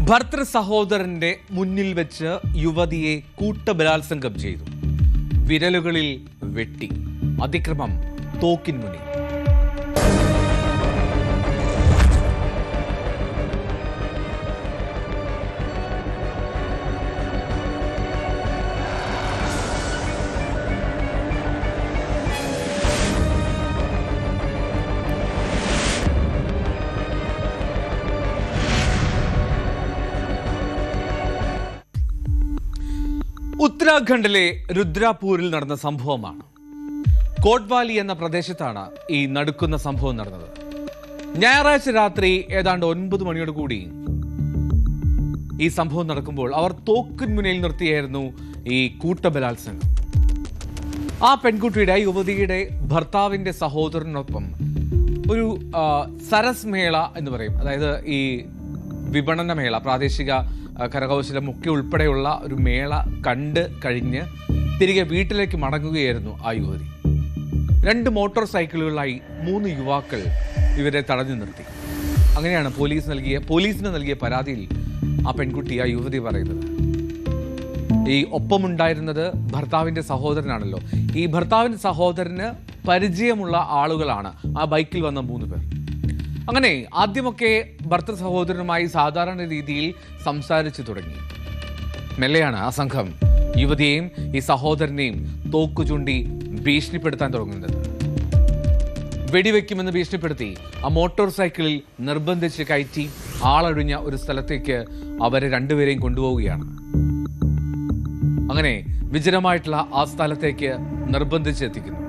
ഭർത്തൃ സഹോദരന്റെ മുന്നിൽ വെച്ച് യുവതിയെ കൂട്ടബലാത്സംഗം ചെയ്തു. വിരലുകളിൽ വെട്ടി. അതിക്രമം തോക്കിൻ മുന്നിൽ. ഉത്തരാഖണ്ഡിലെ രുദ്രാപൂരിൽ നടന്ന സംഭവമാണ്. കോട്ട്വാലി എന്ന പ്രദേശത്താണ് ഈ നടുക്കുന്ന സംഭവം നടന്നത്. ഞായറാഴ്ച രാത്രി ഏതാണ്ട് 9 മണിയോട് കൂടി ഈ സംഭവം നടക്കുമ്പോൾ അവർ തോക്കിൻ മുന്നിൽ നിർത്തിയായിരുന്നു ഈ കൂട്ടബലാത്സംഗം. ആ പെൺകുട്ടിയുടെ യുവതിയുടെ ഭർത്താവിന്റെ സഹോദരനൊപ്പം ഒരു സരസ് മേള എന്ന് പറയും, അതായത് ഈ വിപണന മേള, പ്രാദേശിക കരകൗശലം ഒക്കെ ഉൾപ്പെടെയുള്ള ഒരു മേള കണ്ട് കഴിഞ്ഞ് തിരികെ വീട്ടിലേക്ക് മടങ്ങുകയായിരുന്നു ആ യുവതി. 2 മോട്ടോർ സൈക്കിളുകളായി 3 യുവാക്കൾ ഇവരെ തടഞ്ഞു നിർത്തി. അങ്ങനെയാണ് പോലീസിന് നൽകിയ പരാതിയിൽ ആ പെൺകുട്ടി, ആ യുവതി പറയുന്നത്. ഈ ഒപ്പമുണ്ടായിരുന്നത് ഭർത്താവിന്റെ സഹോദരനാണല്ലോ. ഈ ഭർത്താവിന്റെ സഹോദരന് പരിചയമുള്ള ആളുകളാണ് ആ ബൈക്കിൽ വന്ന 3 പേർ. അങ്ങനെ ആദ്യമൊക്കെ ഭർത്തൃ സഹോദരനുമായി സാധാരണ രീതിയിൽ സംസാരിച്ചു തുടങ്ങി. മെല്ലെയാണ് ആ സംഘം യുവതിയെയും ഈ സഹോദരനെയും തോക്കു ചൂണ്ടി ഭീഷണിപ്പെടുത്താൻ തുടങ്ങുന്നത്. വെടിവെക്കുമെന്ന് ഭീഷണിപ്പെടുത്തി ആ മോട്ടോർ സൈക്കിളിൽ നിർബന്ധിച്ച് കയറ്റി ആളൊഴിഞ്ഞ ഒരു സ്ഥലത്തേക്ക് അവരെ 2 പേരെയും കൊണ്ടുപോവുകയാണ്. അങ്ങനെ വിജനമായിട്ടുള്ള ആ സ്ഥലത്തേക്ക് നിർബന്ധിച്ചെത്തിക്കുന്നു.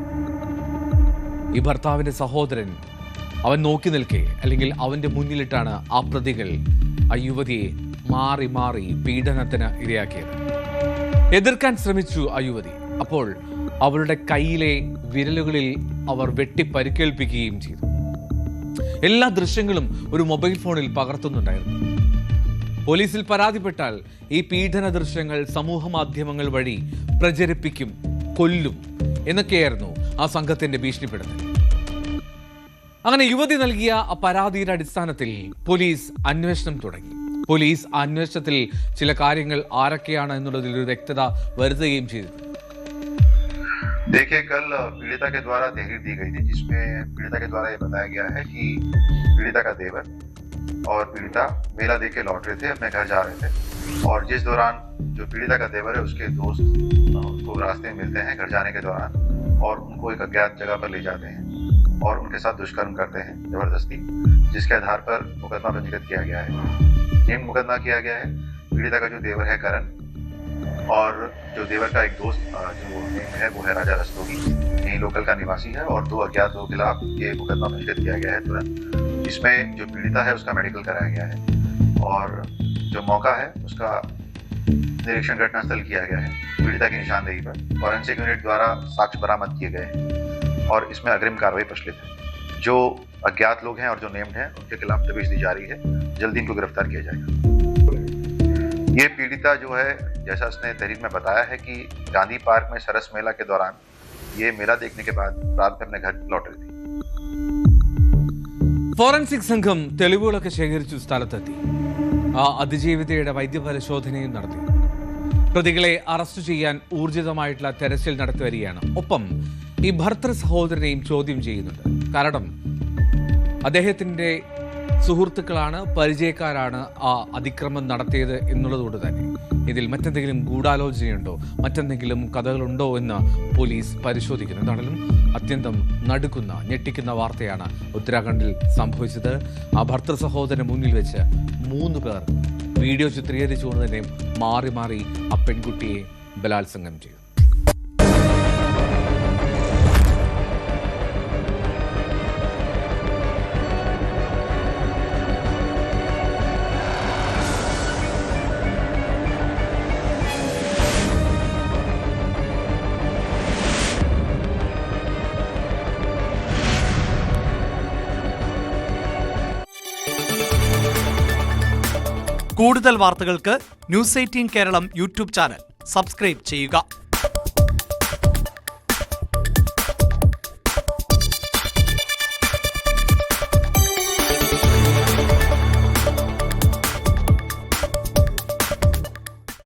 ഈ ഭർത്താവിന്റെ സഹോദരൻ അവൻ നോക്കി നിൽക്കെ, അല്ലെങ്കിൽ അവന്റെ മുന്നിലിട്ടാണ് ആ പ്രതികൾ ആ യുവതിയെ മാറി മാറി പീഡനത്തിന് ഇരയാക്കിയത്. എതിർക്കാൻ ശ്രമിച്ചു ആ യുവതി. അപ്പോൾ അവളുടെ കയ്യിലെ വിരലുകളിൽ അവർ വെട്ടി പരിക്കേൽപ്പിക്കുകയും ചെയ്തു. എല്ലാ ദൃശ്യങ്ങളും ഒരു മൊബൈൽ ഫോണിൽ പകർത്തുന്നുണ്ടായിരുന്നു. പോലീസിൽ പരാതിപ്പെട്ടാൽ ഈ പീഡന ദൃശ്യങ്ങൾ സമൂഹ മാധ്യമങ്ങൾ വഴി പ്രചരിപ്പിക്കും, കൊല്ലും എന്നൊക്കെയായിരുന്നു ആ സംഘത്തിന്റെ ഭീഷണിപ്പെടുത്തൽ. അങ്ങനെ യുവതി നൽകിയ പരാതിയുടെ അടിസ്ഥാനത്തിൽ പോലീസ് അന്വേഷണം തുടങ്ങി. പോലീസ് അന്വേഷണത്തിൽ ചില കാര്യങ്ങൾ ആരൊക്കെയാണ് എന്നുള്ളതിൽ ഒരു വ്യക്തത വരുത്തുകയും ചെയ്തു. देखिए, कल पीड़िता के द्वारा तहरीर दी गई थी, जिसमें पीड़िता के द्वारा ये बताया गया है कि पीड़िता का देवर और पीड़िता मेला देख के लौट रहे थे, अपने घर जा रहे थे, और जिस दौरान जो पीड़िता का देवर है उसके दोस्त उनको रास्ते में मिलते हैं घर जाने के दौरान, और उनको एक अज्ञात जगह पर ले जाते हैं और उनके साथ दुष्कर्म करते हैं जबरदस्ती, जिसके आधार पर मुकदमा पंजीकृत किया गया है। ये मुकदमा किया गया है पीड़िता का जो देवर है करण, और जो देवर का एक दोस्त जो है वो है राजा रस्तोगी, यही लोकल का निवासी है, और 2 अज्ञात लोगों के खिलाफ ये मुकदमा पंजीकृत किया गया है तुरंत। इसमें जो पीड़िता है उसका मेडिकल कराया गया है, और जो मौका है उसका निरीक्षण घटनास्थल किया गया है। पीड़िता की निशानदेही पर फॉरेंसिक यूनिट द्वारा साक्ष्य बरामद किए गए हैं, और इसमें अग्रिम कार्रवाई प्रचलित है। जो अज्ञात लोग हैं और जो नेम्ड हैं उनके खिलाफ तफ्तीश दी जा रही है, जल्दी इनको गिरफ्तार किया जाएगा। ये पीड़िता जो है, जैसा उसने तहरीर में बताया है कि गांधी पार्क में सरस मेला के दौरान ये मेला देखने के बाद रात में अपने घर लौट रही थी. ഫോറൻസിക് സംഘം തെളിവുകളൊക്കെ ശേഖരിച്ചു സ്ഥലത്തെത്തി. ആ അതിജീവിതയുടെ വൈദ്യപരിശോധനയും നടത്തി. പ്രതികളെ അറസ്റ്റ് ചെയ്യാൻ ഊർജിതമായിട്ടുള്ള തെരച്ചിൽ നടത്തി വരികയാണ്. ഒപ്പം ഈ ഭർത്തൃ സഹോദരനെയും ചോദ്യം ചെയ്യുന്നുണ്ട്. കാരണം അദ്ദേഹത്തിന്റെ സുഹൃത്തുക്കളാണ്, പരിചയക്കാരാണ് ആ അതിക്രമം നടത്തിയത് എന്നുള്ളതുകൊണ്ട് തന്നെ ഇതിൽ മറ്റെന്തെങ്കിലും ഗൂഢാലോചനയുണ്ടോ, മറ്റെന്തെങ്കിലും കഥകളുണ്ടോ എന്ന് പോലീസ് പരിശോധിക്കുന്നു. എന്താണെങ്കിലും അത്യന്തം നടുക്കുന്ന, ഞെട്ടിക്കുന്ന വാർത്തയാണ് ഉത്തരാഖണ്ഡിൽ സംഭവിച്ചത്. ആ ഭർത്തൃ സഹോദരന് മുന്നിൽ വെച്ച് 3 പേർ വീഡിയോ ചിത്രീകരിച്ചുകൊണ്ട് തന്നെ മാറി മാറി ആ പെൺകുട്ടിയെ ബലാത്സംഗം ചെയ്തു. കൂടുതൽ വാർത്തകൾക്ക് news 18 Keralam YouTube channel subscribe ചെയ്യുക.